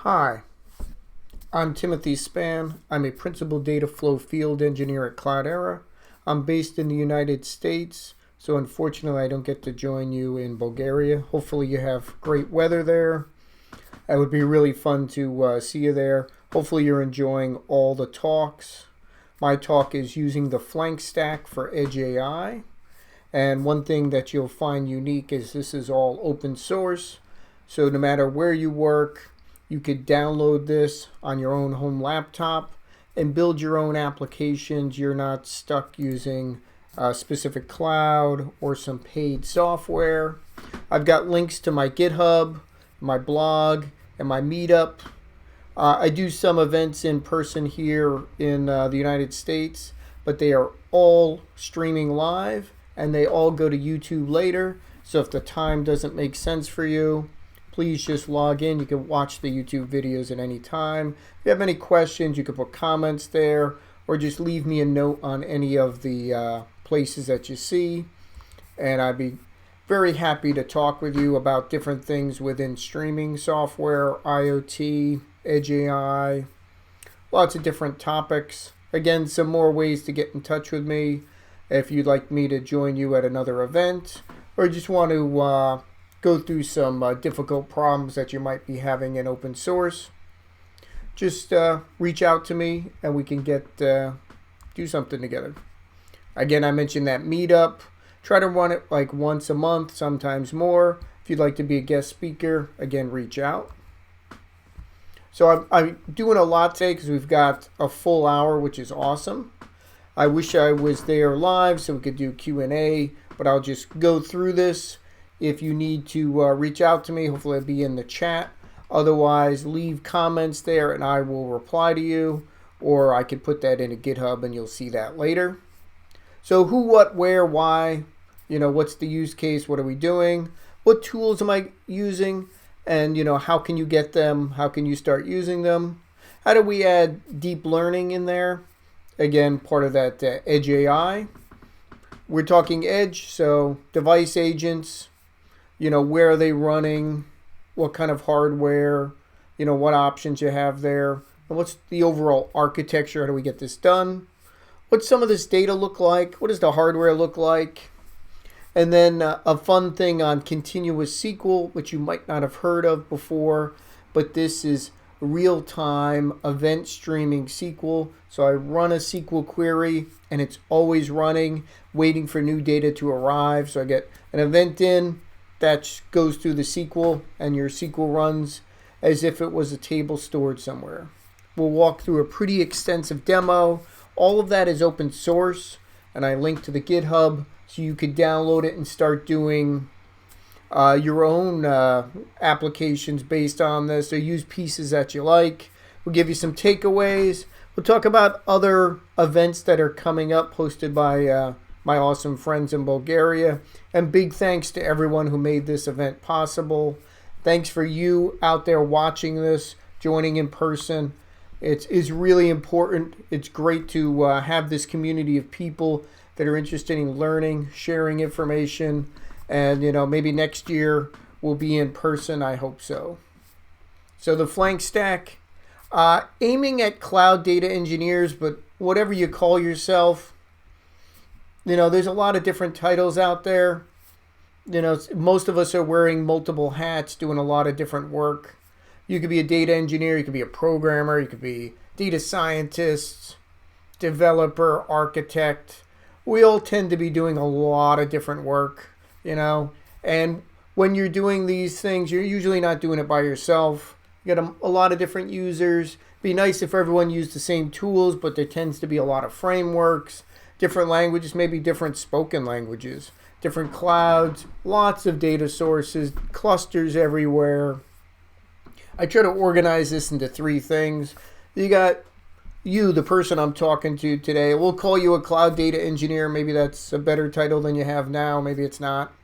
Hi, I'm Timothy Span. I'm a Principal Data Flow Field Engineer at Cloudera. I'm based in the United States, so unfortunately I don't get to join you in Bulgaria. Hopefully you have great weather there. It would be really fun to see you there. Hopefully you're enjoying all the talks. My talk is using the FLaNK stack for Edge AI. And one thing that you'll find unique is this is all open source. So no matter where you work, you could download this on your own home laptop and build your own applications. You're not stuck using a specific cloud or some paid software. I've got links to my GitHub, my blog, and my meetup. I do some events in person here in the United States, but they are all streaming live and they all go to YouTube later. So if the time doesn't make sense for you, please just log in. You can watch the YouTube videos at any time. If you have any questions, you can put comments there or just leave me a note on any of the places that you see. And I'd be very happy to talk with you about different things within streaming software, IoT, Edge AI, lots of different topics. Again, some more ways to get in touch with me if you'd like me to join you at another event or just want to go through some difficult problems that you might be having in open source. Just reach out to me and we can do something together. Again, I mentioned that meetup. Try to run it like once a month, sometimes more. If you'd like to be a guest speaker, again, reach out. So I'm doing a lot today because we've got a full hour, which is awesome. I wish I was there live so we could do Q&A, but I'll just go through this. If you need to reach out to me, hopefully I'll be in the chat. Otherwise, leave comments there and I will reply to you. Or I could put that in a GitHub and you'll see that later. So who, what, where, why, what's the use case? What are we doing? What tools am I using? And, how can you get them? How can you start using them? How do we add deep learning in there? Again, part of that Edge AI. We're talking Edge, so device agents. Where are they running? What kind of hardware? What options you have there? And what's the overall architecture? How do we get this done? What's some of this data look like? What does the hardware look like? And then a fun thing on continuous SQL, which you might not have heard of before, but this is real-time event streaming SQL. So I run a SQL query and it's always running, waiting for new data to arrive. So I get an event in, that goes through the SQL and your SQL runs as if it was a table stored somewhere. We'll walk through a pretty extensive demo. All of that is open source and I link to the GitHub so you could download it and start doing your own applications based on this or use pieces that you like. We'll give you some takeaways. We'll talk about other events that are coming up hosted by my awesome friends in Bulgaria. And big thanks to everyone who made this event possible. Thanks for you out there watching this, joining in person. It's really important. It's great to have this community of people that are interested in learning, sharing information. And, maybe next year we'll be in person. I hope so. So the FLaNK stack, aiming at cloud data engineers, but whatever you call yourself, there's a lot of different titles out there. Most of us are wearing multiple hats, doing a lot of different work. You could be a data engineer, you could be a programmer, you could be data scientist, developer, architect. We all tend to be doing a lot of different work, and when you're doing these things, you're usually not doing it by yourself. You got a lot of different users. It'd be nice if everyone used the same tools, but there tends to be a lot of frameworks, different languages, maybe different spoken languages, different clouds, lots of data sources, clusters everywhere. I try to organize this into three things. You got you, the person I'm talking to today. We'll call you a cloud data engineer. Maybe that's a better title than you have now. Maybe it's not.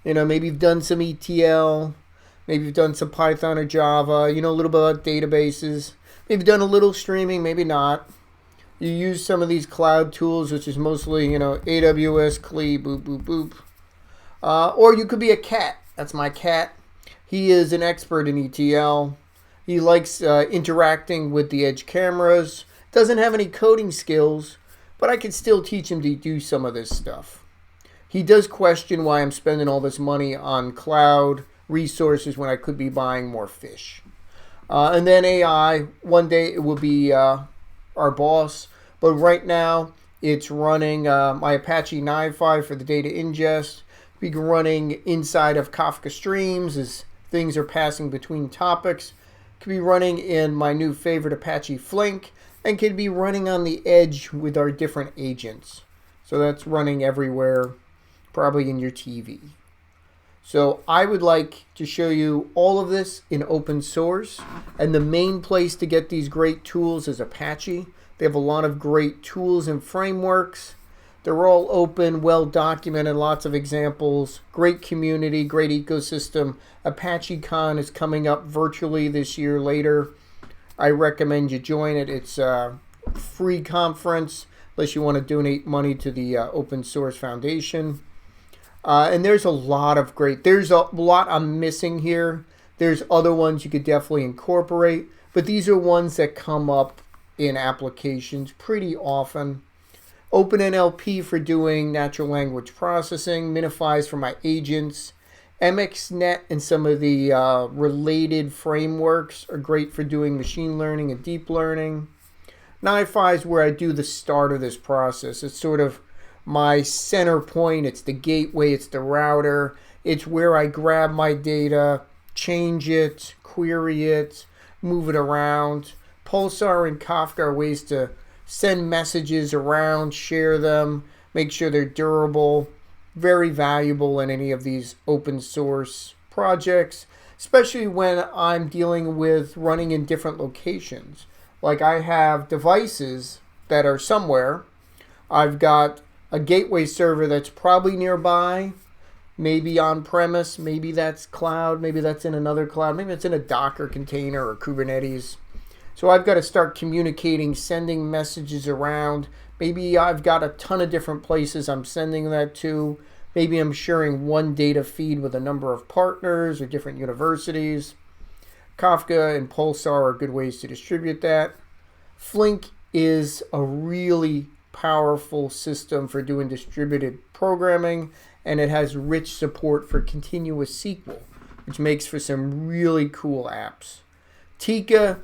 Maybe you've done some ETL. Maybe you've done some Python or Java. A little bit about databases. Maybe you've done a little streaming. Maybe not. You use some of these cloud tools, which is mostly, AWS, CLI, boop, boop, boop. Or you could be a cat. That's my cat. He is an expert in ETL. He likes interacting with the edge cameras. Doesn't have any coding skills, but I can still teach him to do some of this stuff. He does question why I'm spending all this money on cloud resources when I could be buying more fish. And then AI, one day it will be our boss, but right now it's running my Apache Nifi for the data ingest. We can running inside of Kafka streams as things are passing between topics. Could be running in my new favorite Apache FLaNK, and could be running on the edge with our different agents. So that's running everywhere, probably in your TV. So I would like to show you all of this in open source, and the main place to get these great tools is Apache. They have a lot of great tools and frameworks. They're all open, well documented, lots of examples, great community, great ecosystem. ApacheCon is coming up virtually this year later. I recommend you join it. It's a free conference unless you want to donate money to the Open Source Foundation. And there's a lot of there's a lot I'm missing here. There's other ones you could definitely incorporate, but these are ones that come up in applications pretty often. OpenNLP for doing natural language processing, Minifies for my agents, MXNet and some of the related frameworks are great for doing machine learning and deep learning. Nifi is where I do the start of this process. It's sort of my center point. It's the gateway. It's the router. It's where I grab my data, change it, query it, move it around. Pulsar and Kafka are ways to send messages around, share them, make sure they're durable. Very valuable in any of these open source projects, especially when I'm dealing with running in different locations. Like I have devices that are somewhere. I've got a gateway server that's probably nearby, maybe on premise, maybe that's cloud, maybe that's in another cloud, maybe it's in a Docker container or Kubernetes. So I've got to start communicating, sending messages around. Maybe I've got a ton of different places I'm sending that to. Maybe I'm sharing one data feed with a number of partners or different universities. Kafka and Pulsar are good ways to distribute that. FLaNK is a really powerful system for doing distributed programming, and it has rich support for continuous SQL, which makes for some really cool apps. Tika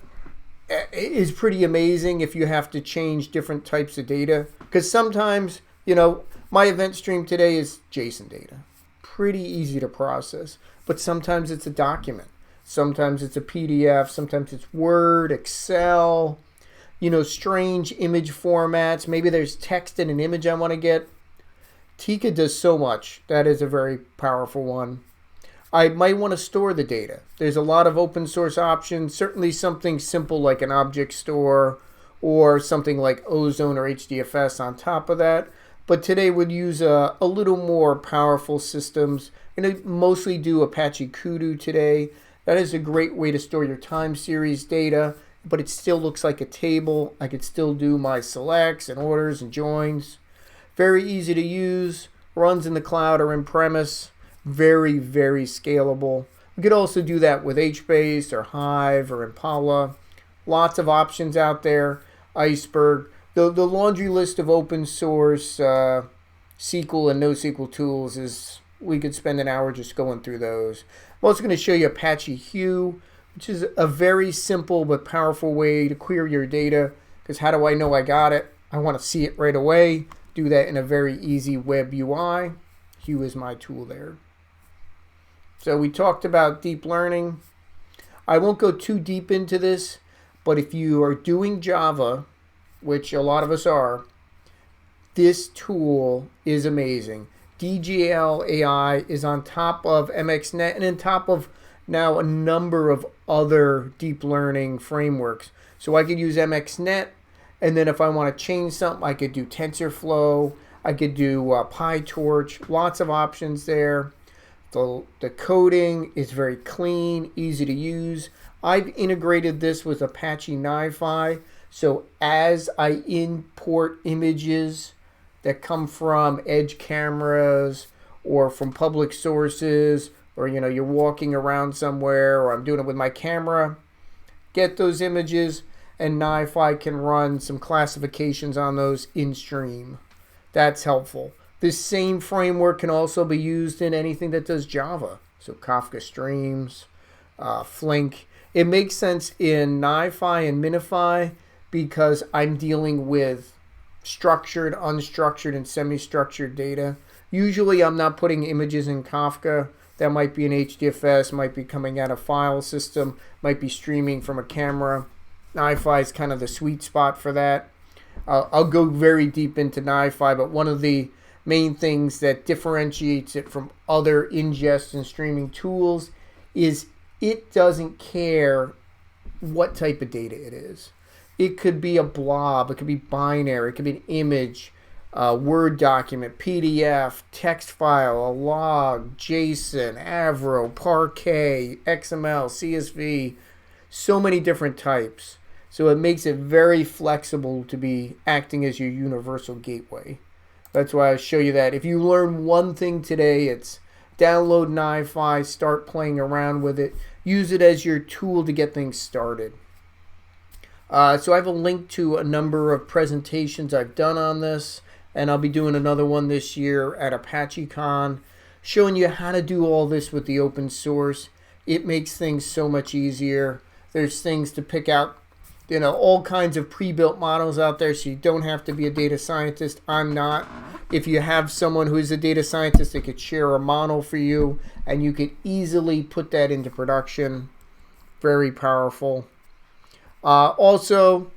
is pretty amazing if you have to change different types of data, because sometimes, my event stream today is JSON data. Pretty easy to process, but sometimes it's a document. Sometimes it's a PDF, sometimes it's Word, Excel, strange image formats. Maybe there's text in an image I want to get. Tika does so much. That is a very powerful one. I might want to store the data. There's a lot of open source options, certainly something simple like an object store or something like Ozone or HDFS on top of that. But today we'd use a little more powerful systems. And I mostly do Apache Kudu today. That is a great way to store your time series data, but it still looks like a table. I could still do my selects and orders and joins. Very easy to use, runs in the cloud or in premise. Very, very scalable. We could also do that with HBase or Hive or Impala. Lots of options out there. Iceberg. The laundry list of open source SQL and NoSQL tools is, we could spend an hour just going through those. I'm also going to show you Apache Hue, which is a very simple but powerful way to query your data. Because how do I know I got it? I want to see it right away. Do that in a very easy web UI. Hue is my tool there. So we talked about deep learning. I won't go too deep into this, but if you are doing Java, which a lot of us are, this tool is amazing. DGL AI is on top of MXNet and on top of now a number of other deep learning frameworks. So I could use MXNet, and then if I want to change something, I could do TensorFlow, I could do PyTorch, lots of options there. The coding is very clean, easy to use. I've integrated this with Apache Nifi, so as I import images that come from edge cameras or from public sources, or you're walking around somewhere, or I'm doing it with my camera, get those images, and Nifi can run some classifications on those in stream. That's helpful. This same framework can also be used in anything that does Java. So Kafka Streams, FLaNK. It makes sense in Nifi and Minify because I'm dealing with structured, unstructured, and semi-structured data. Usually I'm not putting images in Kafka. That might be an HDFS, might be coming out of file system, might be streaming from a camera. Nifi is kind of the sweet spot for that. I'll go very deep into Nifi, but one of the main things that differentiates it from other ingest and streaming tools is it doesn't care what type of data it is. It could be a blob, it could be binary, it could be an image, Word document, PDF, text file, a log, JSON, Avro, Parquet, XML, CSV, so many different types. So it makes it very flexible to be acting as your universal gateway. That's why I show you that. If you learn one thing today, it's download Nifi, start playing around with it, use it as your tool to get things started. So I have a link to a number of presentations I've done on this, and I'll be doing another one this year at ApacheCon, showing you how to do all this with the open source. It makes things so much easier. There's things to pick out, all kinds of pre-built models out there, so you don't have to be a data scientist. I'm not. If you have someone who is a data scientist, they could share a model for you, and you could easily put that into production. Very powerful. Also,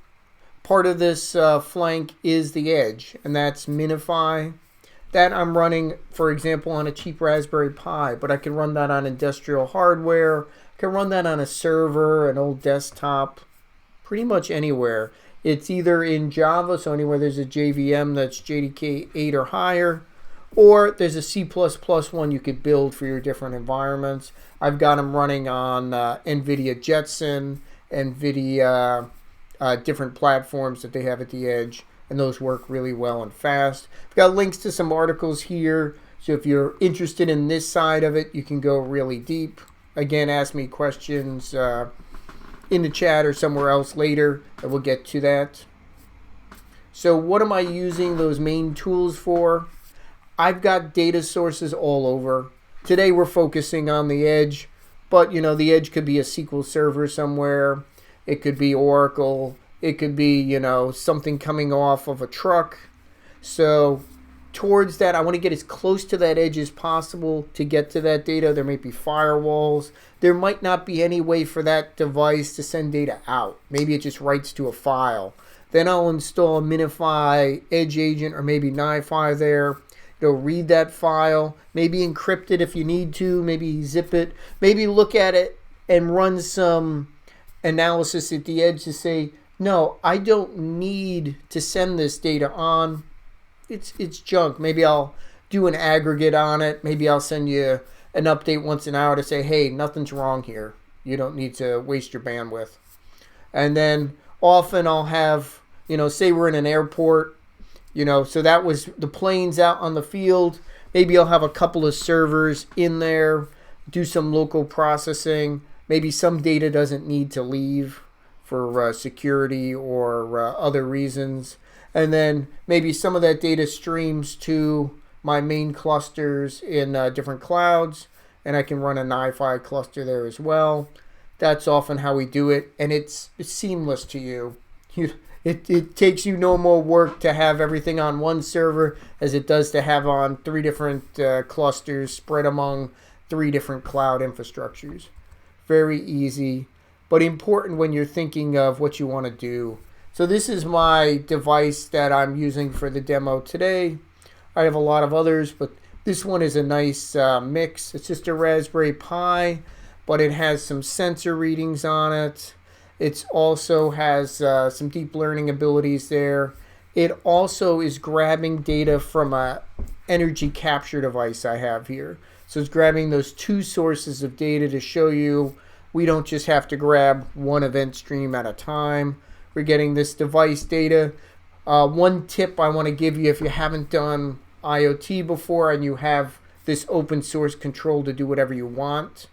part of this FLaNK is the edge, and that's Minify. That I'm running, for example, on a cheap Raspberry Pi, but I can run that on industrial hardware. I can run that on a server, an old desktop, pretty much anywhere. It's either in Java, so anywhere there's a JVM that's JDK 8 or higher, or there's a C++ one you could build for your different environments. I've got them running on NVIDIA Jetson, NVIDIA different platforms that they have at the edge, and those work really well and fast. I've got links to some articles here, so if you're interested in this side of it, you can go really deep. Again, ask me questions in the chat or somewhere else later, and we'll get to that. So what am I using those main tools for? I've got data sources all over. Today we're focusing on the edge, but the edge could be a SQL server somewhere. It could be Oracle. It could be, something coming off of a truck. So towards that, I want to get as close to that edge as possible to get to that data. There might be firewalls. There might not be any way for that device to send data out. Maybe it just writes to a file. Then I'll install a Minify Edge Agent or maybe Nifi there. It'll read that file, maybe encrypt it if you need to, maybe zip it, maybe look at it and run some analysis at the edge to say, no, I don't need to send this data on. It's junk. Maybe I'll do an aggregate on it. Maybe I'll send you an update once an hour to say, hey, nothing's wrong here. You don't need to waste your bandwidth. And then often I'll have, say we're in an airport, so that was the planes out on the field. Maybe I'll have a couple of servers in there, do some local processing. Maybe some data doesn't need to leave for security or other reasons. And then maybe some of that data streams to my main clusters in different clouds, and I can run a Nifi cluster there as well. That's often how we do it, and it's seamless to you. It takes you no more work to have everything on one server as it does to have on 3 different clusters spread among 3 different cloud infrastructures. Very easy, but important when you're thinking of what you want to do. So this is my device that I'm using for the demo today. I have a lot of others, but this one is a nice mix. It's just a Raspberry Pi, but it has some sensor readings on it. It also has some deep learning abilities there. It also is grabbing data from a energy capture device I have here. So it's grabbing those 2 sources of data to show you we don't just have to grab one event stream at a time. We're getting this device data. One tip I want to give you if you haven't done IoT before and you have this open source control to do whatever you want,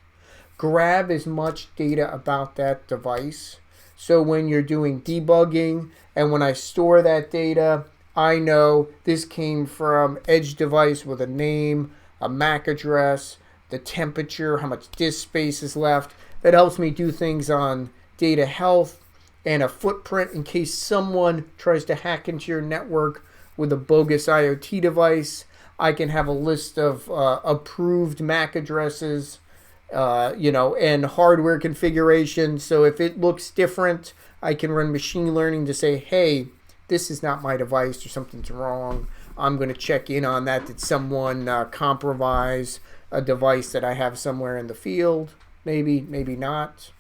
grab as much data about that device. So when you're doing debugging and when I store that data, I know this came from edge device with a name, a MAC address, the temperature, how much disk space is left. That helps me do things on data health and a footprint in case someone tries to hack into your network with a bogus IoT device. I can have a list of approved MAC addresses, and hardware configuration. So if it looks different, I can run machine learning to say, hey, this is not my device or something's wrong. I'm going to check in on that. Did someone compromise a device that I have somewhere in the field? Maybe, maybe not.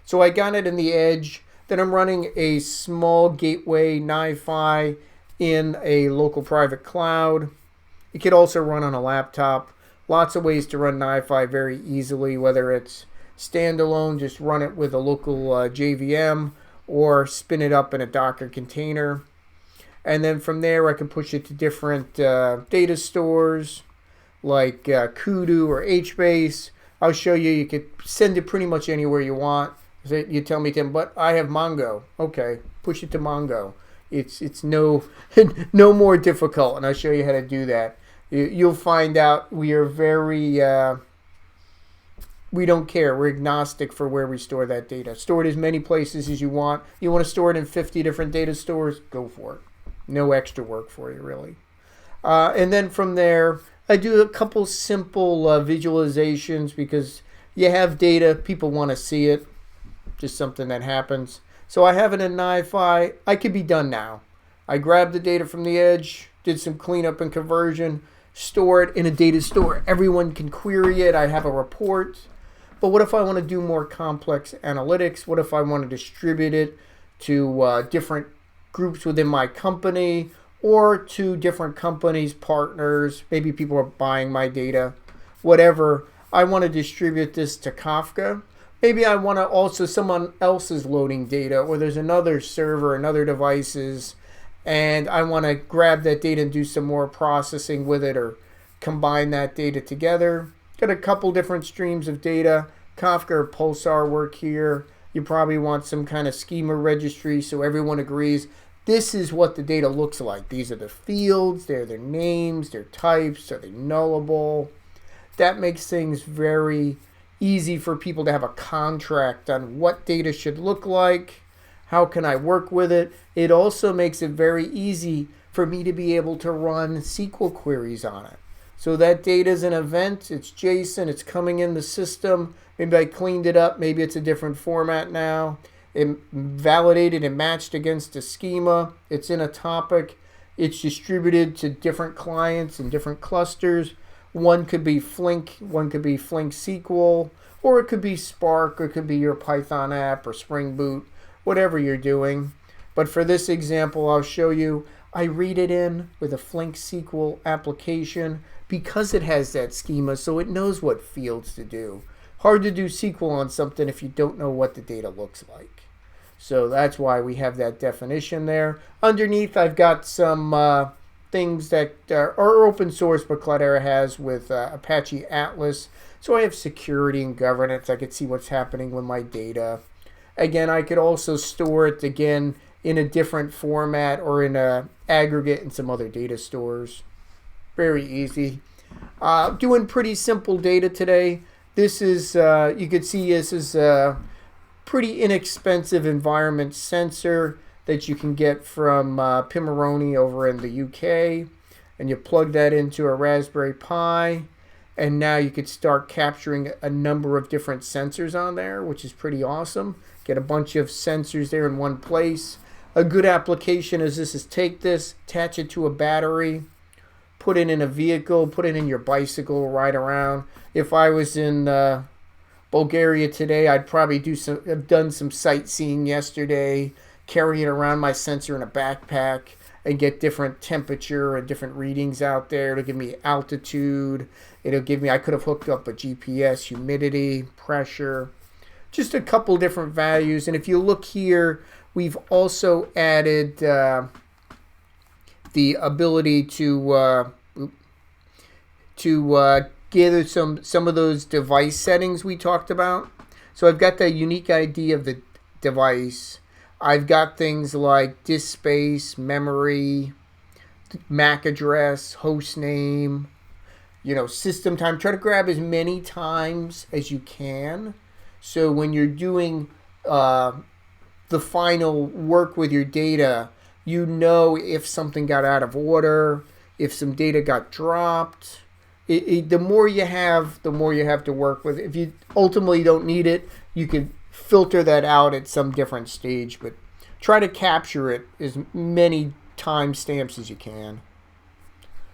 So I got it in the edge. Then I'm running a small gateway Nifi in a local private cloud. It could also run on a laptop. Lots of ways to run Nifi very easily, whether it's standalone, just run it with a local JVM, or spin it up in a Docker container. And then from there, I can push it to different data stores like Kudu or HBase. I'll show you. You could send it pretty much anywhere you want. You tell me, Tim, but I have Mongo. Okay, push it to Mongo. It's no more difficult, and I'll show you how to do that. You'll find out we are very we don't care. We're agnostic for where we store that data. Store it as many places as you want. You want to store it in 50 different data stores? Go for it. No extra work for you, really. And then from there, I do a couple simple visualizations because you have data, people want to see it. Just something that happens. So I have it in Nifi. I could be done now. I grabbed the data from the edge, did some cleanup and conversion, store it in a data store. Everyone can query it. I have a report. But what if I want to do more complex analytics? What if I want to distribute it to different groups within my company or to different companies, partners? Maybe people are buying my data. Whatever. I want to distribute this to Kafka. Maybe I want to also, someone else is loading data, or there's another server and other devices, and I want to grab that data and do some more processing with it or combine that data together. Got a couple different streams of data. Kafka or Pulsar work here. You probably want some kind of schema registry so everyone agrees this is what the data looks like. These are the fields, they're their names, their types, are they nullable? That makes things very easy for people to have a contract on what data should look like. How can I work with it? It also makes it very easy for me to be able to run SQL queries on it. So that data is an event, it's JSON, it's coming in the system. Maybe I cleaned it up, maybe it's a different format now. It validated and matched against a schema. It's in a topic. It's distributed to different clients and different clusters. One could be FLaNK, one could be FLaNK SQL, or it could be Spark, or it could be your Python app or Spring Boot, whatever you're doing. But for this example, I'll show you, I read it in with a FLaNK SQL application because it has that schema, so it knows what fields to do. Hard to do SQL on something if you don't know what the data looks like. So that's why we have that definition there. Underneath, I've got some things that are open source, but Cloudera has with Apache Atlas. So I have security and governance. I could see what's happening with my data. Again, I could also store it again in a different format or in a aggregate in some other data stores. Very easy. Doing pretty simple data today. This is, you could see this is a pretty inexpensive environment sensor that you can get from Pimoroni over in the UK. And you plug that into a Raspberry Pi. And now you could start capturing a number of different sensors on there, which is pretty awesome. Get a bunch of sensors there in one place. A good application is this is take this, attach it to a battery, put it in a vehicle, put it in your bicycle, ride around. If I was in Bulgaria today, I'd probably have done some sightseeing yesterday, carrying around my sensor in a backpack and get different temperature and different readings out there. It'll give me altitude. It'll give me, I could have hooked up a GPS, humidity, pressure, just a couple different values. And if you look here, we've also added the ability to gather some of those device settings we talked about. So I've got the unique ID of the device. I've got things like disk space, memory, MAC address, host name, system time. Try to grab as many times as you can. So when you're doing the final work with your data, if something got out of order, if some data got dropped. The more you have, the more you have to work with. If you ultimately don't need it, you can filter that out at some different stage, but try to capture it as many timestamps as you can.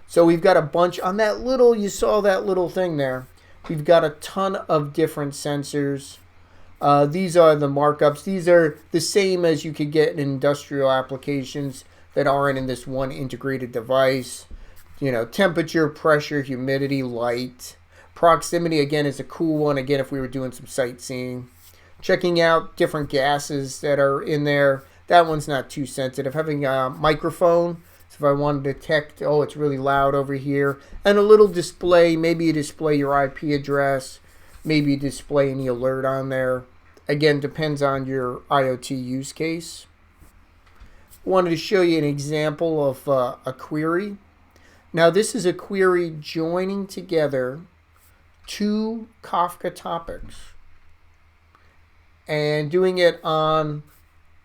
So we've got a bunch on that little, you saw that little thing there. We've got a ton of different sensors. These are the markups. These are the same as you could get in industrial applications that aren't in this one integrated device. Temperature, pressure, humidity, light. Proximity, again, is a cool one. Again, if we were doing some sightseeing. Checking out different gases that are in there. That one's not too sensitive. Having a microphone. So if I want to detect, it's really loud over here. And a little display. Maybe you display your IP address. Maybe you display any alert on there. Again, depends on your IoT use case. Wanted to show you an example of a query. Now this is a query joining together two Kafka topics and doing it on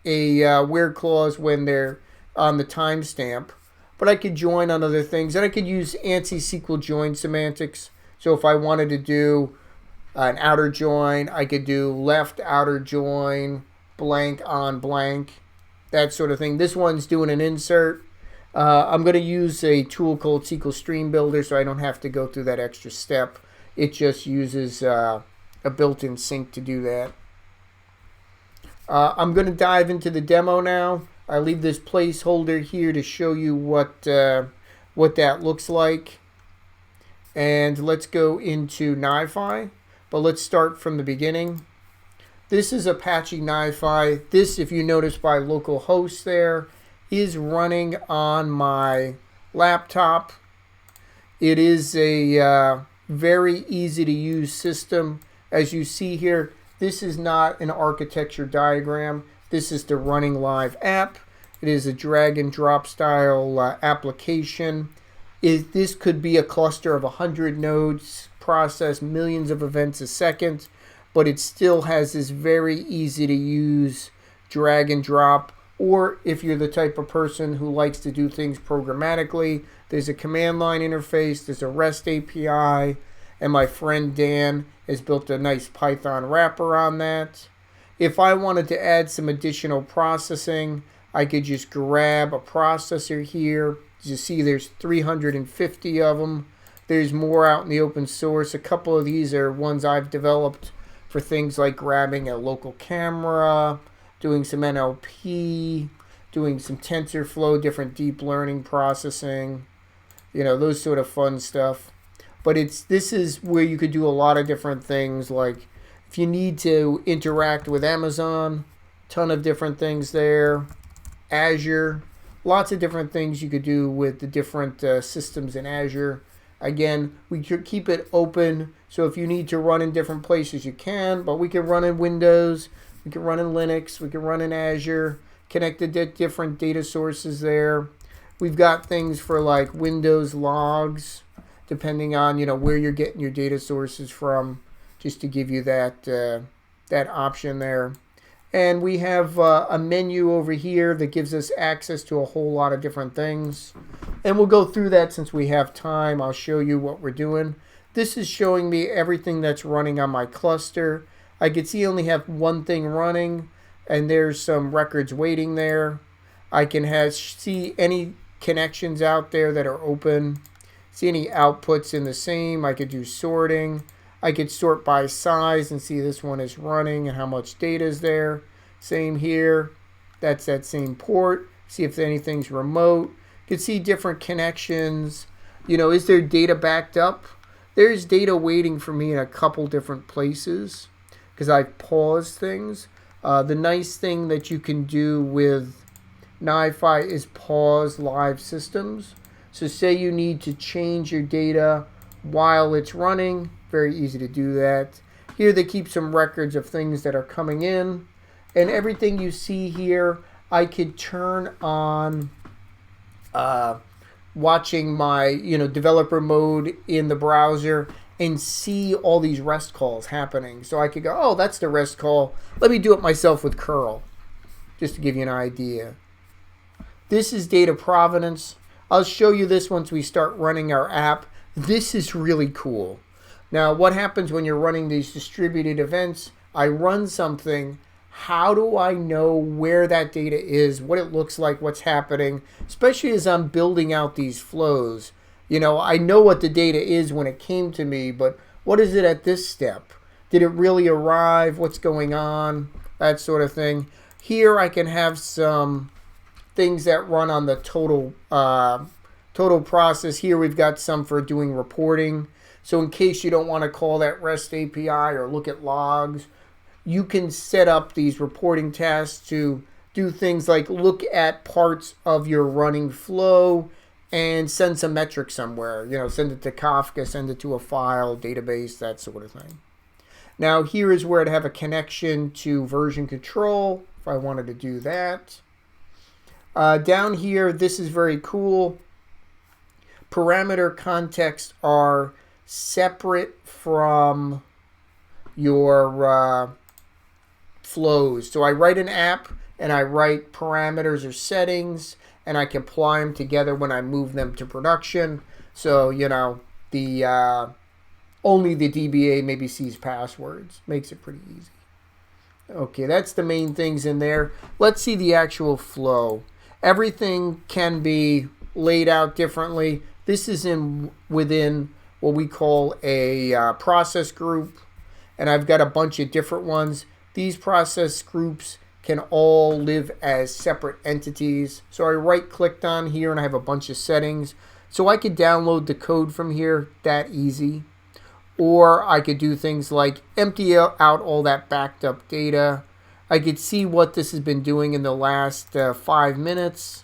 a where clause when they're on the timestamp. But I could join on other things, and I could use ANSI SQL join semantics. So if I wanted to do an outer join, I could do left outer join, blank on blank, that sort of thing. This one's doing an insert. I'm going to use a tool called Sql Stream Builder, so I don't have to go through that extra step. It just uses a built-in sync to do that. I'm going to dive into the demo now. I leave this placeholder here to show you what that looks like. And let's go into Nifi. But let's start from the beginning. This is Apache Nifi. This, if you notice by localhost there, is running on my laptop. It is a very easy to use system. As you see here, this is not an architecture diagram. This is the running live app. It is a drag and drop style application. This could be a cluster of 100 nodes, process millions of events a second, but it still has this very easy to use drag and drop. Or if you're the type of person who likes to do things programmatically, there's a command line interface, there's a REST API, and my friend Dan has built a nice Python wrapper on that. If I wanted to add some additional processing, I could just grab a processor here. As you see, there's 350 of them. There's more out in the open source. A couple of these are ones I've developed for things like grabbing a local camera, doing some NLP, doing some TensorFlow, different deep learning processing, those sort of fun stuff. But this is where you could do a lot of different things, like if you need to interact with Amazon, ton of different things there. Azure, lots of different things you could do with the different systems in Azure. Again, we could keep it open, so if you need to run in different places, you can, but we can run in Windows, we can run in Linux, we can run in Azure, connected to different data sources there. We've got things for like Windows logs, depending on where you're getting your data sources from, just to give you that option there. And we have a menu over here that gives us access to a whole lot of different things. And we'll go through that since we have time. I'll show you what we're doing. This is showing me everything that's running on my cluster. I can see I only have one thing running, and there's some records waiting there. I can see any connections out there that are open. See any outputs in the same. I could do sorting. I could sort by size and see this one is running and how much data is there. Same here. That's that same port. See if anything's remote. You can see different connections. Is there data backed up? There's data waiting for me in a couple different places because I've paused things. The nice thing that you can do with Nifi is pause live systems. So say you need to change your data while it's running. Very easy to do that. Here they keep some records of things that are coming in. And everything you see here, I could turn on watching my developer mode in the browser and see all these REST calls happening. So I could go, oh, that's the REST call. Let me do it myself with curl, just to give you an idea. This is data provenance. I'll show you this once we start running our app. This is really cool. Now, what happens when you're running these distributed events? I run something. How do I know where that data is, what it looks like, what's happening, especially as I'm building out these flows? I know what the data is when it came to me, but what is it at this step? Did it really arrive? What's going on? That sort of thing. Here I can have some things that run on the total process. Here we've got some for doing reporting. So in case you don't want to call that REST API or look at logs, you can set up these reporting tasks to do things like look at parts of your running flow and send some metrics somewhere. Send it to Kafka, send it to a file, database, that sort of thing. Now here is where I'd have a connection to version control if I wanted to do that. Down here, this is very cool. Parameter contexts are separate from your flows. So I write an app and I write parameters or settings and I can apply them together when I move them to production. So, the only the DBA maybe sees passwords. Makes it pretty easy. Okay, that's the main things in there. Let's see the actual flow. Everything can be laid out differently. This is within what we call a process group, and I've got a bunch of different ones. These process groups can all live as separate entities. So I right-clicked on here and I have a bunch of settings. So I could download the code from here that easy. Or I could do things like empty out all that backed up data. I could see what this has been doing in the last 5 minutes.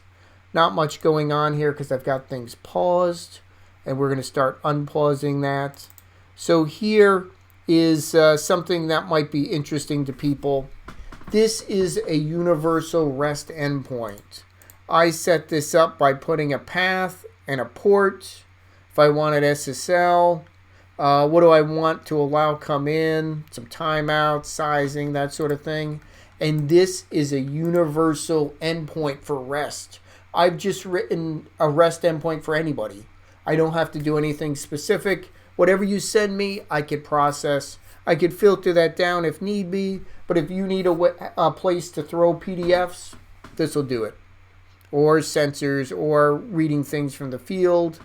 Not much going on here because I've got things paused. And we're going to start unpausing that. So here is something that might be interesting to people. This is a universal REST endpoint. I set this up by putting a path and a port. If I wanted SSL, what do I want to allow come in, some timeouts, sizing, that sort of thing. And this is a universal endpoint for REST. I've just written a REST endpoint for anybody. I don't have to do anything specific. Whatever you send me, I could process. I could filter that down if need be. But if you need a place to throw PDFs, this will do it. Or sensors, or reading things from the field.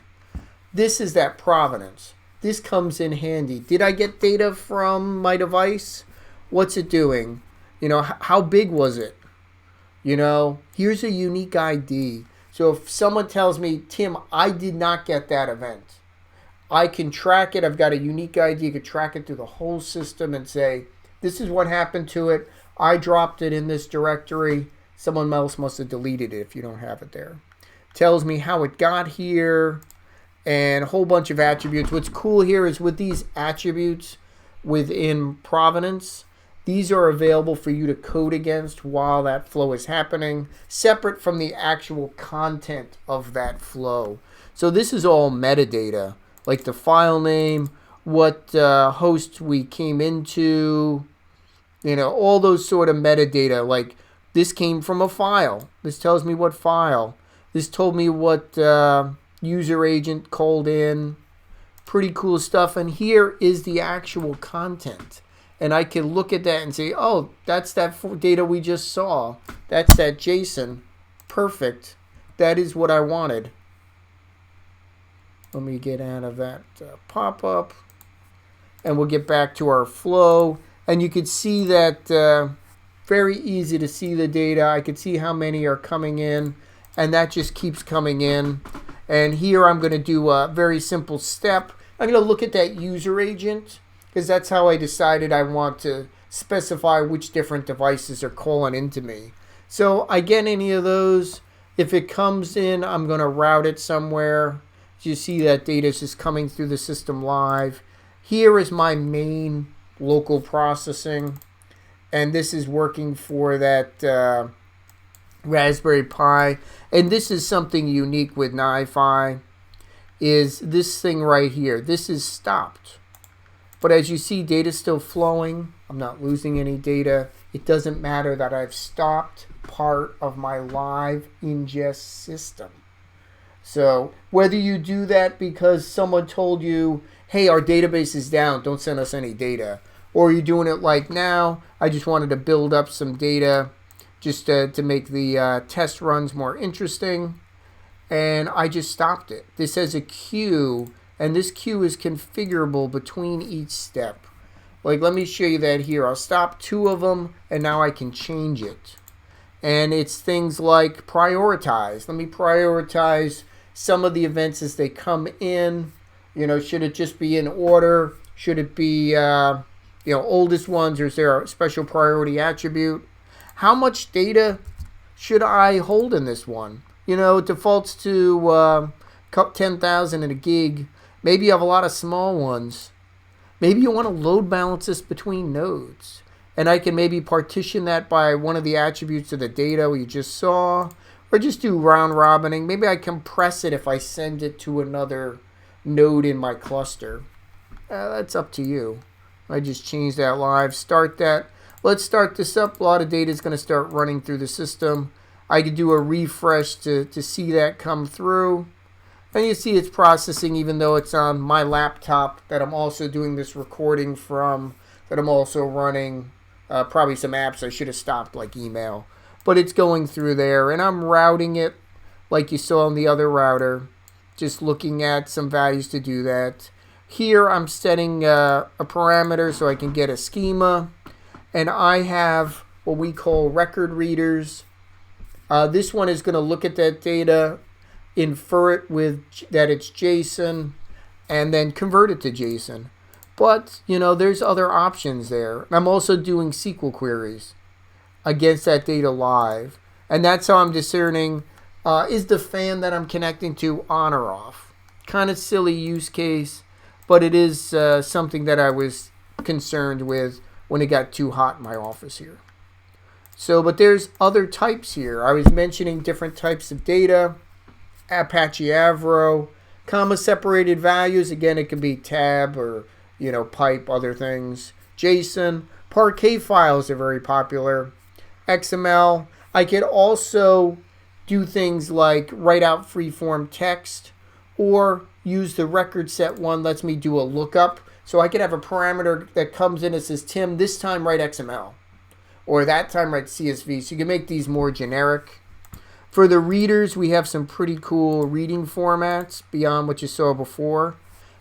This is that provenance. This comes in handy. Did I get data from my device? What's it doing? How big was it? Here's a unique ID. So if someone tells me, Tim, I did not get that event, I can track it. I've got a unique ID. I could track it through the whole system and say, this is what happened to it. I dropped it in this directory. Someone else must have deleted it if you don't have it there. Tells me how it got here and a whole bunch of attributes. What's cool here is with these attributes within provenance, these are available for you to code against while that flow is happening, separate from the actual content of that flow. So this is all metadata, like the file name, what host we came into, all those sort of metadata. Like this came from a file. This tells me what file. This told me what user agent called in. Pretty cool stuff. And here is the actual content. And I can look at that and say, oh, that's that data we just saw. That's that JSON. Perfect. That is what I wanted. Let me get out of that pop-up. And we'll get back to our flow. And you can see that very easy to see the data. I can see how many are coming in. And that just keeps coming in. And here I'm going to do a very simple step. I'm going to look at that user agent, because that's how I decided I want to specify which different devices are calling into me. So I get any of those. If it comes in, I'm going to route it somewhere. You see that data is just coming through the system live. Here is my main local processing. and this is working for that Raspberry Pi. And this is something unique with Nifi, is this thing right here. This is stopped. But as you see, data is still flowing. I'm not losing any data. It doesn't matter that I've stopped part of my live ingest system. So whether you do that because someone told you, hey, our database is down, don't send us any data, or you're doing it like now, I just wanted to build up some data just to make the test runs more interesting, and I just stopped it. This has a queue, and this queue is configurable between each step. Like, let me show you that here. I'll stop 2 of them, and now I can change it. And it's things like prioritize. Let me prioritize some of the events as they come in. You know, should it just be in order? Should it be, oldest ones, or is there a special priority attribute? How much data should I hold in this one? You know, it defaults to 10,000 in a gig. Maybe you have a lot of small ones. Maybe you want to load balance this between nodes. And I can maybe partition that by one of the attributes of the data we just saw. Or just do round robining. Maybe I compress it if I send it to another node in my cluster. That's up to you. I just changed that live. Start that. Let's start this up. A lot of data is going to start running through the system. I could do a refresh to see that come through. And you see it's processing even though it's on my laptop that I'm also doing this recording from, that I'm also running probably some apps I should have stopped, like email. But it's going through there, and I'm routing it like you saw on the other router, just looking at some values to do that. Here I'm setting a parameter so I can get a schema, and I have what we call record readers. This one is going to look at that data, infer it with that it's JSON, and then convert it to JSON. But, you know, there's other options there. I'm also doing SQL queries against that data live. And that's how I'm discerning, is the fan that I'm connecting to on or off? Kind of silly use case, but it is something that I was concerned with when it got too hot in my office here. So, but there's other types here. I was mentioning different types of data. Apache Avro, comma separated values. Again, it can be tab or, you know, pipe, other things. JSON, Parquet files are very popular. XML. I could also do things like write out freeform text, or use the record set one, lets me do a lookup. So I could have a parameter that comes in and says, Tim, this time write XML, or that time write CSV. So you can make these more generic. For the readers, we have some pretty cool reading formats beyond what you saw before.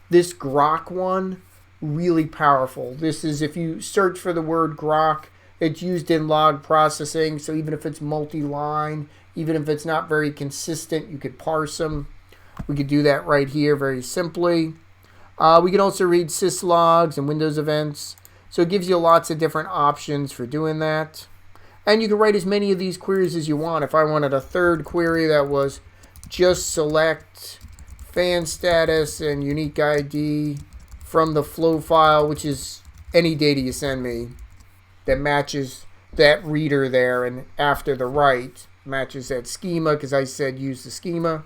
This Grok one, really powerful. This is, if you search for the word Grok, it's used in log processing. So even if it's multi-line, even if it's not very consistent, you could parse them. We could do that right here very simply. We can also read syslogs and Windows events. So it gives you lots of different options for doing that. And you can write as many of these queries as you want. If I wanted a third query that was just select fan status and unique ID from the flow file, which is any data you send me that matches that reader there, and after the write matches that schema, because I said use the schema,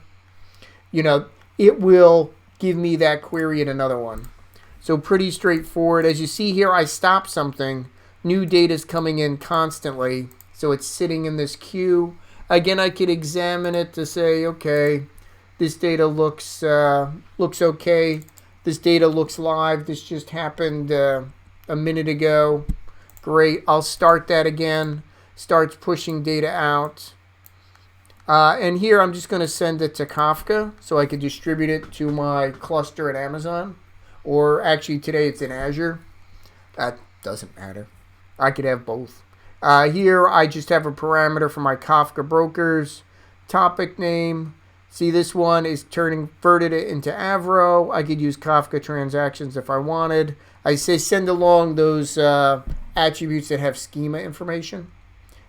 you know, it will give me that query in another one. So pretty straightforward. As you see here, I stop something. New data is coming in constantly, so it's sitting in this queue. Again, I could examine it to say, okay, this data looks okay. This data looks live. This just happened a minute ago. Great. I'll start that again. Starts pushing data out. And here I'm just going to send it to Kafka so I can distribute it to my cluster at Amazon. Or actually today it's in Azure. That doesn't matter. I could have both. Here I just have a parameter for my Kafka brokers. Topic name. See, this one is converted it into Avro. I could use Kafka transactions if I wanted. I say send along those attributes that have schema information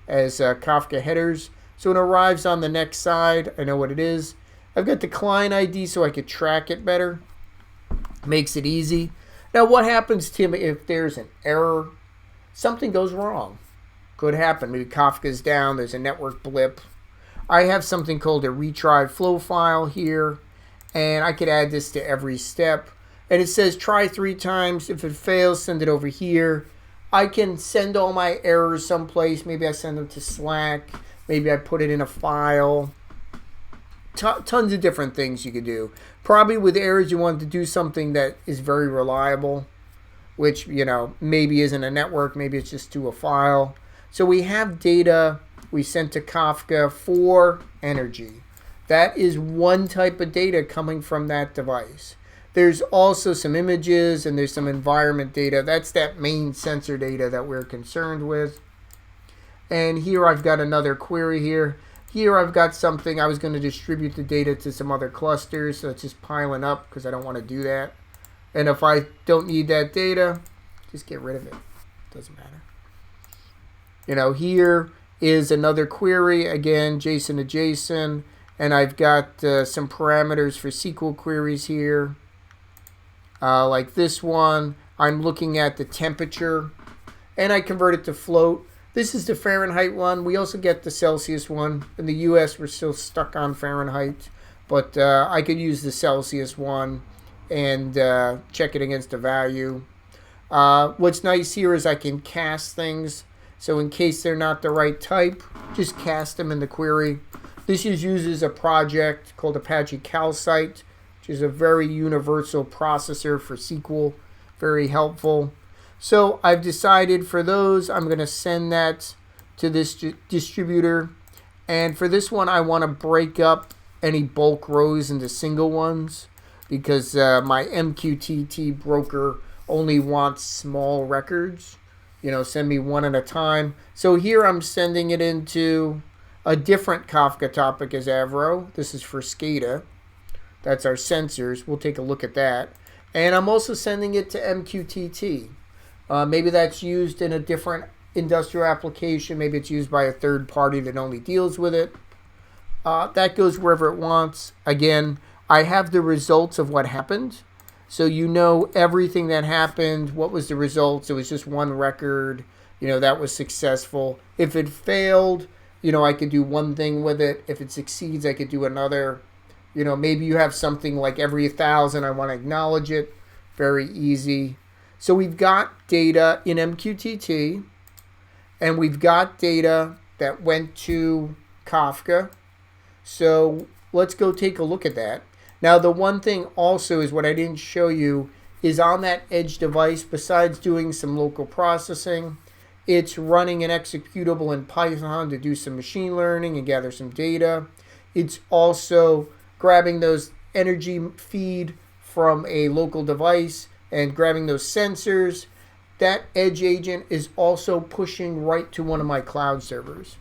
as Kafka headers. So it arrives on the next side. I know what it is. I've got the client ID so I could track it better. Makes it easy. Now what happens, Tim, if there's an error? Something goes wrong. Could happen. Maybe Kafka's down. There's a network blip. I have something called a retry flow file here, and I could add this to every step. And it says try 3 times. If it fails, send it over here. I can send all my errors someplace. Maybe I send them to Slack. Maybe I put it in a file. Tons of different things you could do. Probably with errors, you want to do something that is very reliable, which, you know, maybe isn't a network. Maybe it's just to a file. So we have data we sent to Kafka for energy. That is one type of data coming from that device. There's also some images and there's some environment data. That's that main sensor data that we're concerned with. And here I've got another query here. Here I've got something. I was going to distribute the data to some other clusters, so it's just piling up because I don't want to do that. And if I don't need that data, just get rid of it. Doesn't matter. You know, here is another query. Again, JSON to JSON. And I've got some parameters for SQL queries here. Like this one, I'm looking at the temperature, and I convert it to float. This is the Fahrenheit one. We also get the Celsius one. In the US, we're still stuck on Fahrenheit, but I could use the Celsius one and check it against a value. What's nice here is I can cast things. So in case they're not the right type, just cast them in the query. This uses a project called Apache Calcite, which is a very universal processor for SQL. Very helpful. So I've decided for those, I'm going to send that to this distributor. And for this one, I want to break up any bulk rows into single ones because my MQTT broker only wants small records. You know, send me one at a time. So here I'm sending it into a different Kafka topic as Avro. This is for SCADA. That's our sensors. We'll take a look at that. And I'm also sending it to MQTT. Maybe that's used in a different industrial application. Maybe it's used by a third party that only deals with it. That goes wherever it wants. Again, I have the results of what happened. So you know everything that happened. What was the results? It was just one record. You know, that was successful. If it failed, you know, I could do one thing with it. If it succeeds, I could do another. You know, maybe you have something like every 1,000, I want to acknowledge it. Very easy. So we've got data in MQTT, and we've got data that went to Kafka. So let's go take a look at that. Now, the one thing also is what I didn't show you is on that edge device, besides doing some local processing, it's running an executable in Python to do some machine learning and gather some data. It's also grabbing those energy feed from a local device and grabbing those sensors. That edge agent is also pushing right to one of my cloud servers,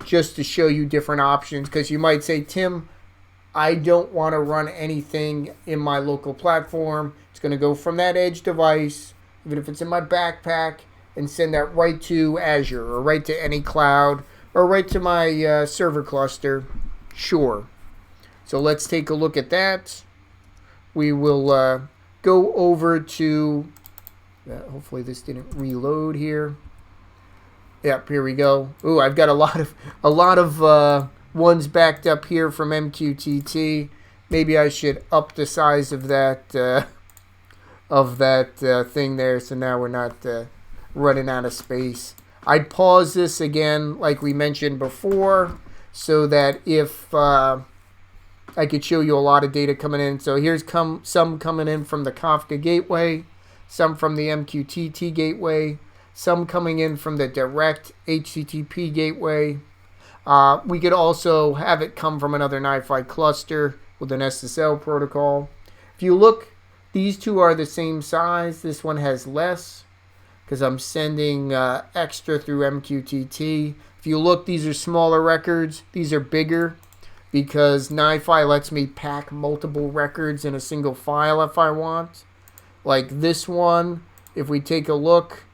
just to show you different options, because you might say, Tim, I don't want to run anything in my local platform. It's going to go from that edge device, even if it's in my backpack, and send that right to Azure or right to any cloud or right to my server cluster. Sure. So let's take a look at that. We will go over to, hopefully this didn't reload here. Yep, here we go. Ooh, I've got a lot of ones backed up here from MQTT. Maybe I should up the size of that thing there, so now we're not running out of space. I'd pause this again, like we mentioned before, so that if I could show you a lot of data coming in. So here's some coming in from the Kafka gateway, some from the MQTT gateway, some coming in from the direct HTTP gateway. We could also have it come from another Nifi cluster with an SSL protocol. If you look, these two are the same size. This one has less because I'm sending extra through MQTT. If you look, these are smaller records. These are bigger because Nifi lets me pack multiple records in a single file if I want. Like this one, if we take a look,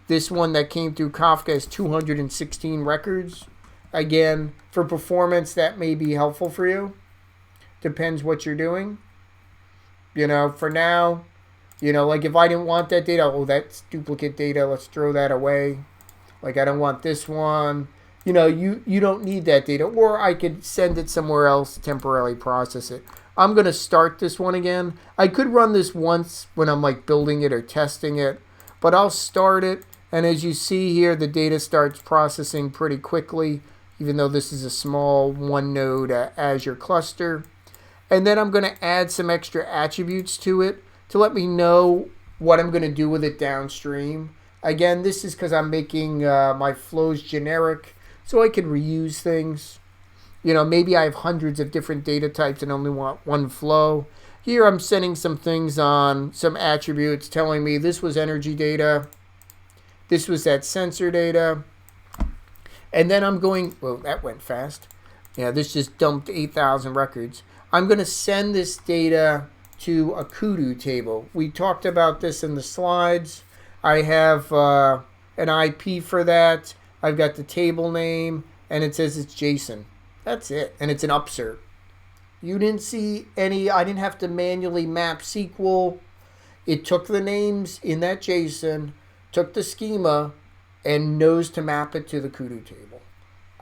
this one that came through Kafka has 216 records. Again, for performance, that may be helpful for you. Depends what you're doing. You know, for now, you know, like if I didn't want that data, oh, that's duplicate data. Let's throw that away. Like I don't want this one. You know, you don't need that data. Or I could send it somewhere else, temporarily process it. I'm going to start this one again. I could run this once when I'm like building it or testing it. But I'll start it. And as you see here, the data starts processing pretty quickly, even though this is a small one node Azure cluster. And then I'm going to add some extra attributes to it to let me know what I'm going to do with it downstream. Again, this is because I'm making my flows generic so I can reuse things. You know, maybe I have hundreds of different data types and only want one flow. Here I'm sending some things on, some attributes telling me this was energy data. This was that sensor data. And then I'm going, well, that went fast. Yeah, this just dumped 8,000 records. I'm going to send this data to a kudu table. We talked about this in the slides. I have an IP for that. I've got the table name, and it says it's JSON. That's it, and it's an upsert. You didn't see any, I didn't have to manually map SQL. It took the names in that JSON, took the schema, and knows to map it to the kudu table.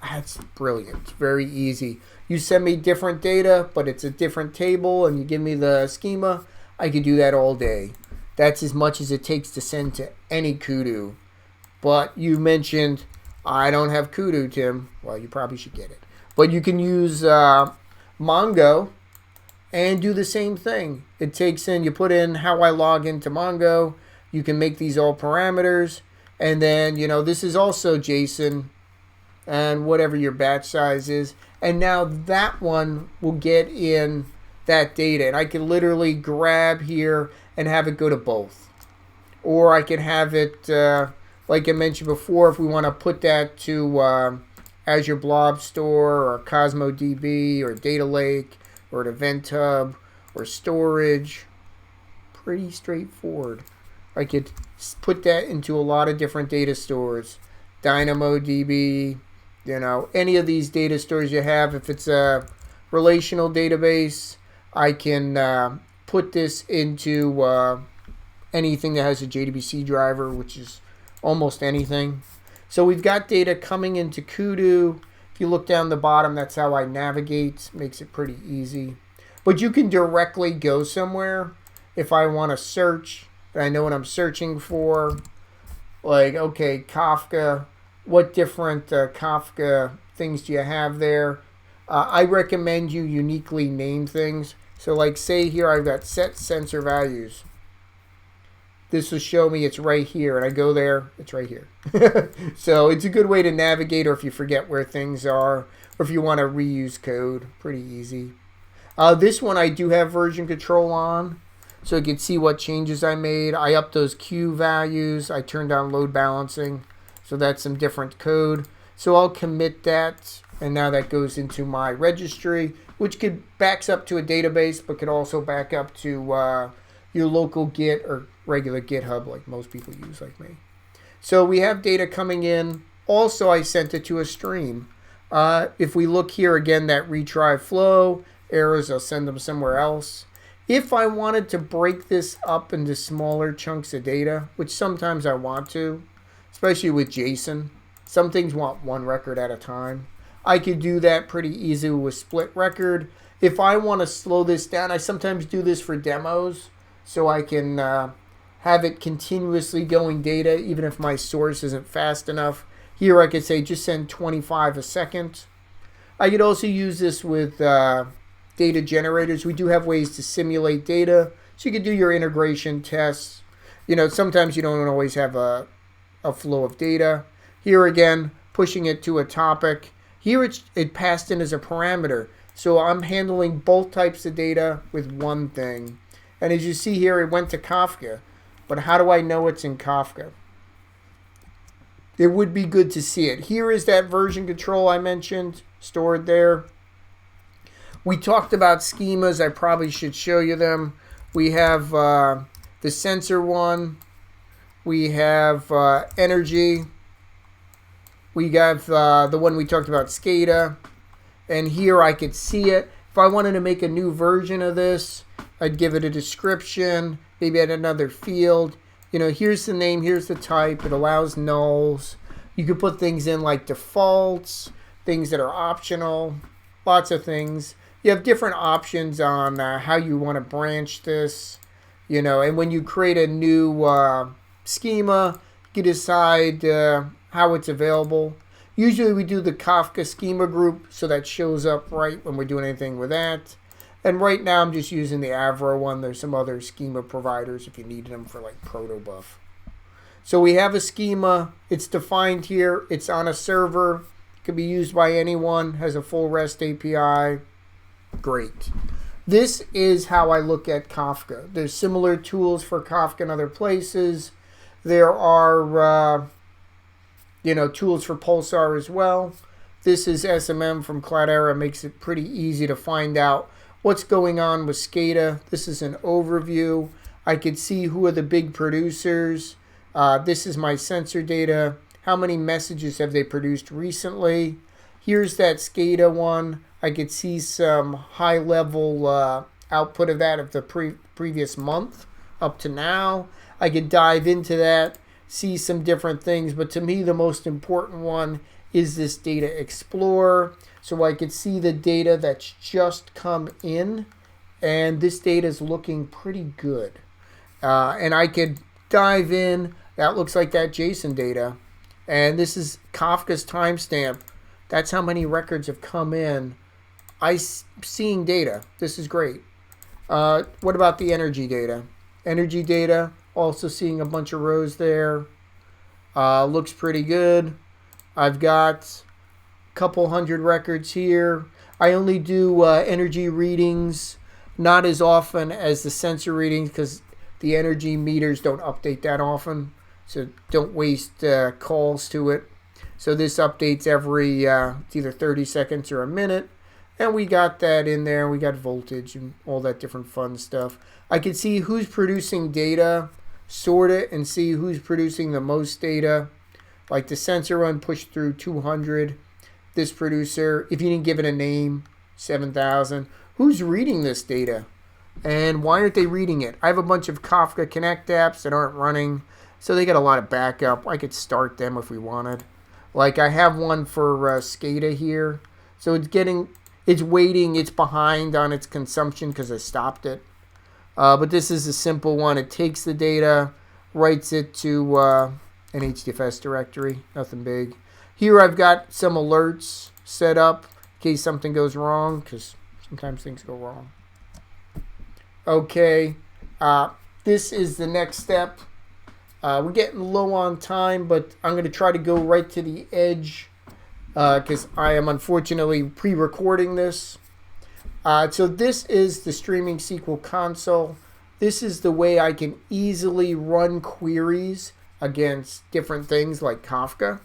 That's brilliant. It's very easy. You send me different data, but it's a different table, and you give me the schema, I could do that all day. That's as much as it takes to send to any kudu. But you mentioned, I don't have kudu, Tim. Well, you probably should get it. But you can use Mongo and do the same thing. It takes in, you put in how I log into Mongo. You can make these all parameters. And then, you know, this is also JSON and whatever your batch size is. And now that one will get in that data. And I can literally grab here and have it go to both. Or I can have it, like I mentioned before, if we want to put that to Azure Blob Store or Cosmo DB or Data Lake or an Event Hub or storage. Pretty straightforward. I could put that into a lot of different data stores. DynamoDB, you know, any of these data stores you have. If it's a relational database, I can put this into anything that has a JDBC driver, which is almost anything. So we've got data coming into kudu. If you look down the bottom, that's how I navigate. Makes it pretty easy. But you can directly go somewhere. If I want to search, I know what I'm searching for. Like, okay, Kafka. What different Kafka things do you have there? I recommend you uniquely name things. So like say here I've got set sensor values. This will show me it's right here, and I go there, it's right here. So it's a good way to navigate, or if you forget where things are, or if you want to reuse code, pretty easy. This one I do have version control on, so you can see what changes I made. I upped those Q values. I turned down load balancing, so that's some different code. So I'll commit that, and now that goes into my registry, which could backs up to a database, but could also back up to your local Git or regular GitHub like most people use like me. So we have data coming in. Also, I sent it to a stream. If we look here again, that retry flow, errors, I'll send them somewhere else. If I wanted to break this up into smaller chunks of data, which sometimes I want to, especially with JSON, some things want one record at a time. I could do that pretty easy with split record. If I want to slow this down, I sometimes do this for demos, so I can have it continuously going data even if my source isn't fast enough. Here I could say just send 25 a second. I could also use this with data generators. We do have ways to simulate data, so you could do your integration tests. You know, sometimes you don't always have a flow of data. Here again, pushing it to a topic. Here it passed in as a parameter, so I'm handling both types of data with one thing. And as you see here, it went to Kafka. But how do I know it's in Kafka? It would be good to see it. Here is that version control I mentioned, stored there. We talked about schemas. I probably should show you them. We have the sensor one. We have energy. We have the one we talked about, SCADA. And here I could see it. If I wanted to make a new version of this, I'd give it a description, maybe add another field. You know, here's the name, here's the type. It allows nulls. You could put things in like defaults, things that are optional, lots of things. You have different options on how you want to branch this, and when you create a new schema, you decide how it's available. Usually we do the Kafka schema group, so that shows up right when we're doing anything with that. And right now I'm just using the Avro one. There's some other schema providers if you need them for like protobuf. So we have a schema. It's defined here. It's on a server. It can be used by anyone. Has a full REST API. Great. This is how I look at Kafka. There's similar tools for Kafka in other places. There are, tools for Pulsar as well. This is SMM from Cloudera. Makes it pretty easy to find out what's going on with SCADA. This is an overview. I could see who are the big producers. This is my sensor data. How many messages have they produced recently? Here's that SCADA one. I could see some high-level output of that of the previous month up to now. I could dive into that, see some different things. But to me, the most important one is this Data Explorer. So I could see the data that's just come in. And this data is looking pretty good. And I could dive in. That looks like that JSON data. And this is Kafka's timestamp. That's how many records have come in. I'm seeing data. This is great. What about the energy data? Energy data, also seeing a bunch of rows there. Looks pretty good. I've got a couple hundred records here. I only do energy readings, not as often as the sensor readings because the energy meters don't update that often. So don't waste calls to it. So this updates every it's either 30 seconds or a minute. And we got that in there. We got voltage and all that different fun stuff. I can see who's producing data, sort it, and see who's producing the most data. Like the sensor run pushed through 200. This producer, if you didn't give it a name, 7,000. Who's reading this data? And why aren't they reading it? I have a bunch of Kafka Connect apps that aren't running. So they got a lot of backup. I could start them if we wanted. Like I have one for SCADA here. So it's waiting. It's behind on its consumption because I stopped it. But this is a simple one. It takes the data, writes it to an HDFS directory. Nothing big. Here I've got some alerts set up in case something goes wrong because sometimes things go wrong. Okay. This is the next step. We're getting low on time, but I'm going to try to go right to the edge because I am unfortunately pre-recording this. So this is the streaming Sql Console. This is the way I can easily run queries against different things like Kafka.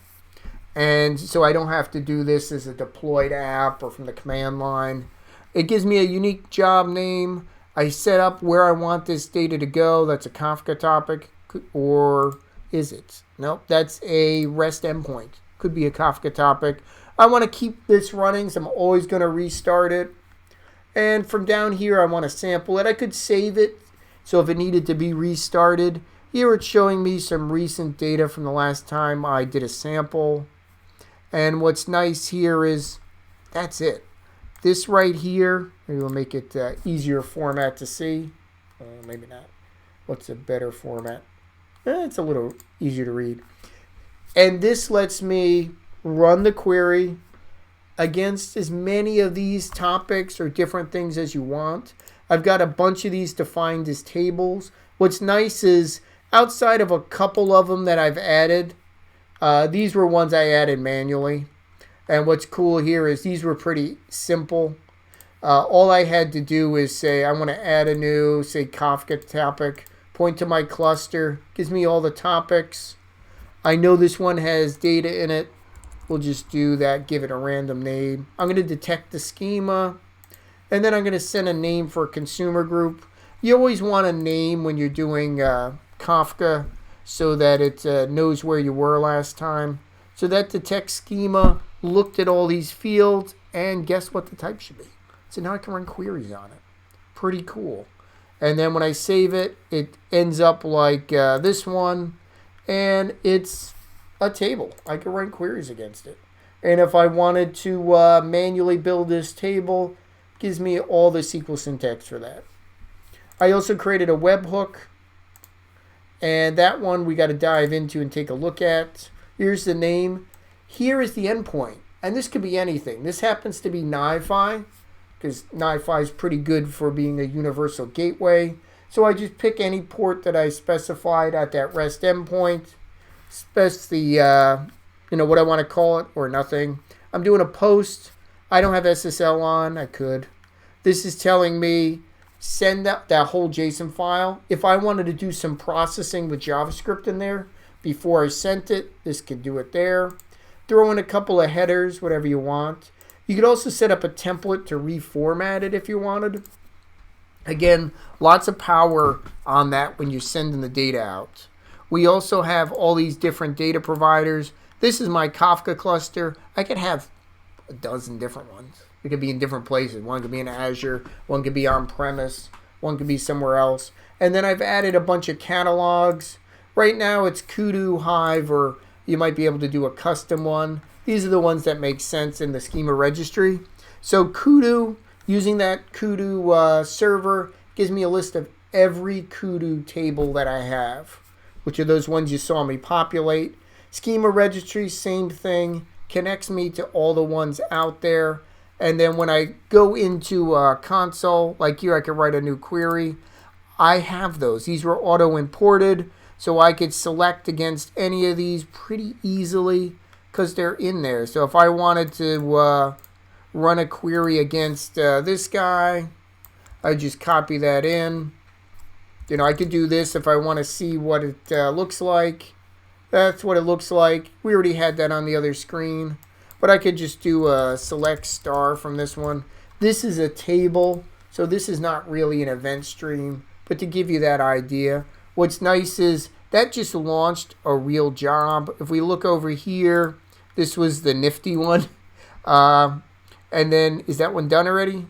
And so I don't have to do this as a deployed app or from the command line. It gives me a unique job name. I set up where I want this data to go. That's a Kafka topic. Or is it? Nope, that's a REST endpoint. Could be a Kafka topic. I want to keep this running, so I'm always going to restart it. And from down here, I want to sample it. I could save it, so if it needed to be restarted. Here it's showing me some recent data from the last time I did a sample. And what's nice here is, that's it. This right here, maybe we'll make it easier format to see. Maybe not. What's a better format? It's a little easier to read. And this lets me run the query against as many of these topics or different things as you want. I've got a bunch of these defined as tables. What's nice is outside of a couple of them that I've added, these were ones I added manually. And what's cool here is these were pretty simple. All I had to do is say I want to add a new, say, Kafka topic. Point to my cluster, gives me all the topics. I know this one has data in it. We'll just do that, give it a random name. I'm going to detect the schema, and then I'm going to send a name for a consumer group. You always want a name when you're doing Kafka so that it knows where you were last time. So that detect schema looked at all these fields, and guess what the type should be. So now I can run queries on it. Pretty cool. And then when I save it, it ends up like this one. And it's a table. I could run queries against it. And if I wanted to manually build this table, it gives me all the SQL syntax for that. I also created a webhook, and that one we got to dive into and take a look at. Here's the name. Here is the endpoint, and this could be anything. This happens to be Nifi, because Nifi is pretty good for being a universal gateway. So I just pick any port that I specified at that REST endpoint, spec the what I want to call it, or nothing. I'm doing a post. I don't have SSL on. I could. This is telling me send that whole JSON file. If I wanted to do some processing with JavaScript in there before I sent it, this could do it there. Throw in a couple of headers, whatever you want. You could also set up a template to reformat it if you wanted. Again, lots of power on that when you're sending the data out. We also have all these different data providers. This is my Kafka cluster. I could have a dozen different ones. It could be in different places. One could be in Azure. One could be on-premise. One could be somewhere else. And then I've added a bunch of catalogs. Right now it's Kudu, Hive, or you might be able to do a custom one. These are the ones that make sense in the schema registry. So Kudu, using that Kudu server, gives me a list of every Kudu table that I have, which are those ones you saw me populate. Schema registry, same thing, connects me to all the ones out there. And then when I go into console, like here I could write a new query. I have those. These were auto-imported, so I could select against any of these pretty easily because they're in there. So if I wanted to run a query against this guy, I just copy that in. I could do this if I want to see what it looks like. That's what it looks like. We already had that on the other screen. But I could just do a select star from this one. This is a table, so this is not really an event stream. But to give you that idea, what's nice is that just launched a real job. If we look over here, this was the nifty one. And then, is that one done already?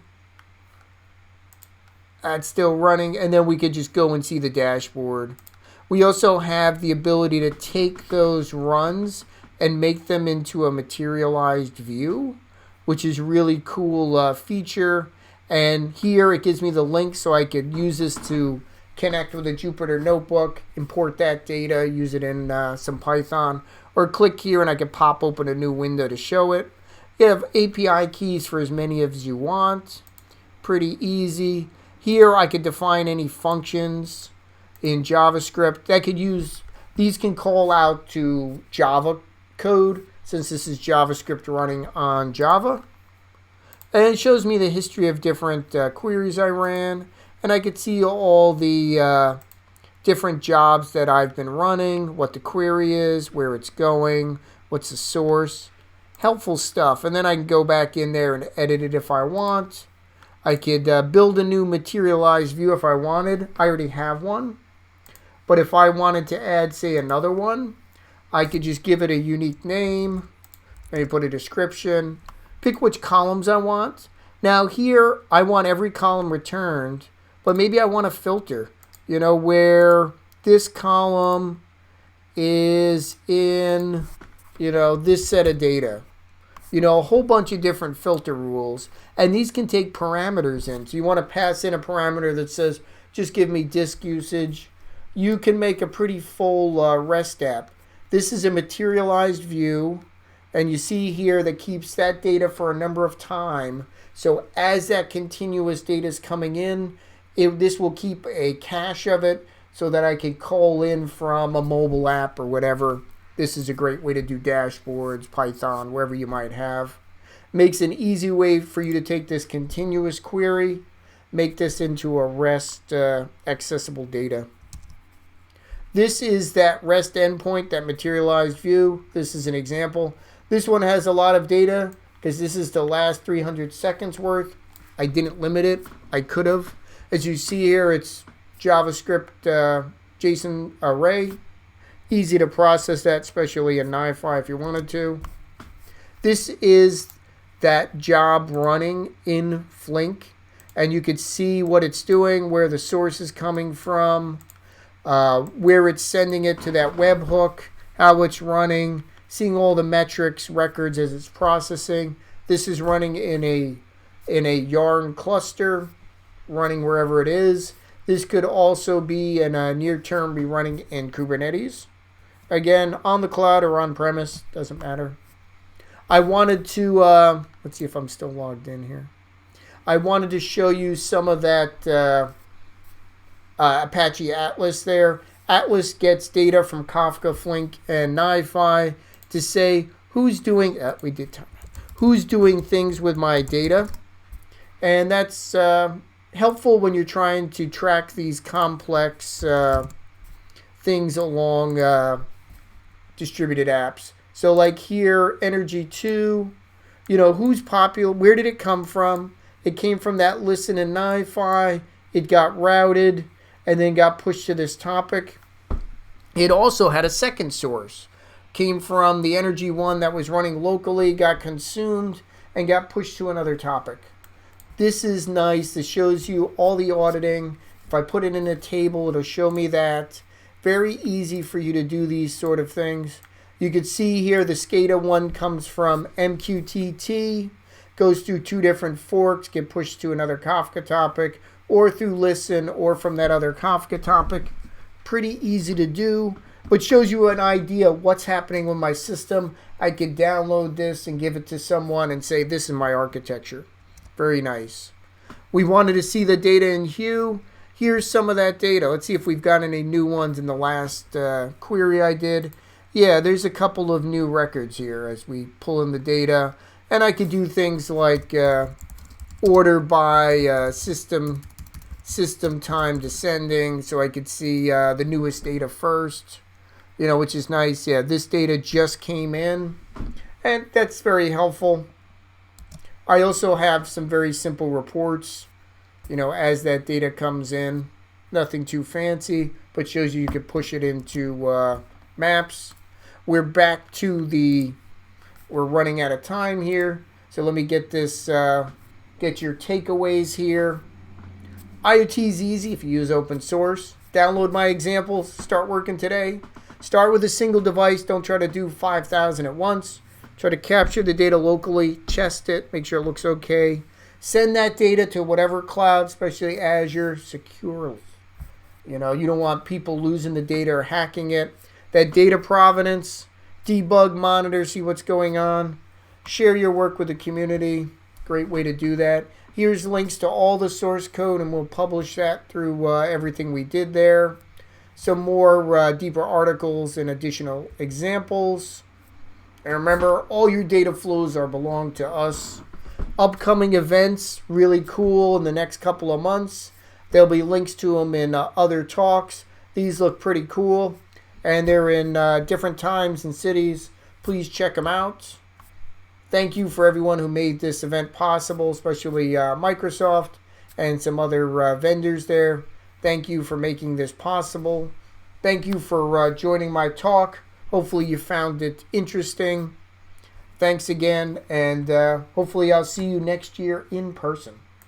That's still running. And then we could just go and see the dashboard. We also have the ability to take those runs and make them into a materialized view, which is really cool feature. And here it gives me the link so I could use this to connect with a Jupyter notebook, import that data, use it in some Python, or click here and I can pop open a new window to show it. You have API keys for as many as you want. Pretty easy. Here I could define any functions in JavaScript. I could use, these can call out to Java code since this is JavaScript running on Java. And it shows me the history of different queries I ran. And I could see all the different jobs that I've been running, what the query is, where it's going, what's the source. Helpful stuff. And then I can go back in there and edit it if I want. I could build a new materialized view if I wanted. I already have one. But if I wanted to add, say, another one, I could just give it a unique name. Maybe put a description. Pick which columns I want. Now here, I want every column returned. But maybe I want to filter. Where this column is in, this set of data. A whole bunch of different filter rules. And these can take parameters in. So you want to pass in a parameter that says, just give me disk usage. You can make a pretty full REST app. This is a materialized view. And you see here that keeps that data for a number of time. So as that continuous data is coming in, this will keep a cache of it so that I can call in from a mobile app or whatever. This is a great way to do dashboards, Python, wherever you might have. Makes an easy way for you to take this continuous query, make this into a REST accessible data. This is that REST endpoint, that materialized view. This is an example. This one has a lot of data because this is the last 300 seconds worth. I didn't limit it. I could have. As you see here, it's JavaScript JSON array. Easy to process that, especially in Nifi if you wanted to. This is that job running in FLaNK. And you could see what it's doing, where the source is coming from, where it's sending it to that webhook, how it's running, seeing all the metrics, records as it's processing. This is running in a Yarn cluster, running wherever it is. This could also be in a near term be running in Kubernetes. Again, on the cloud or on premise, doesn't matter. I wanted to, let's see if I'm still logged in here. I wanted to show you some of that Apache Atlas there. Atlas gets data from Kafka, FLaNK, and Nifi to say who's doing, who's doing things with my data. And that's helpful when you're trying to track these complex things along distributed apps. So like here, Energy 2, who's popular, where did it come from? It came from that listen in Nifi, it got routed, and then got pushed to this topic. It also had a second source. Came from the Energy one that was running locally, got consumed, and got pushed to another topic. This is nice. This shows you all the auditing. If I put it in a table, it'll show me that. Very easy for you to do these sort of things. You can see here the SCADA one comes from MQTT, goes through 2 different forks, get pushed to another Kafka topic, or through listen, or from that other Kafka topic. Pretty easy to do, but shows you an idea of what's happening with my system. I could download this and give it to someone and say, this is my architecture. Very nice. We wanted to see the data in Hue. Here's some of that data. Let's see if we've got any new ones in the last query I did. Yeah, there's a couple of new records here as we pull in the data. And I could do things like order by system time descending, so I could see the newest data first, which is nice. Yeah, this data just came in, and that's very helpful. I also have some very simple reports, as that data comes in. Nothing too fancy, but shows you can push it into maps. We're back to we're running out of time here. So let me get this, get your takeaways here. IoT is easy if you use open source. Download my examples, start working today. Start with a single device. Don't try to do 5,000 at once. Try to capture the data locally, test it, make sure it looks okay. Send that data to whatever cloud, especially Azure, securely. You don't want people losing the data or hacking it. That data provenance, debug, monitor, see what's going on. Share your work with the community. Great way to do that. Here's links to all the source code, and we'll publish that through everything we did there. Some more deeper articles and additional examples. And remember, all your data flows belong to us. Upcoming events, really cool in the next couple of months. There'll be links to them in other talks. These look pretty cool, and they're in different times and cities. Please check them out. Thank you for everyone who made this event possible, especially Microsoft and some other vendors there. Thank you for making this possible. Thank you for joining my talk. Hopefully you found it interesting. Thanks again, and hopefully I'll see you next year in person.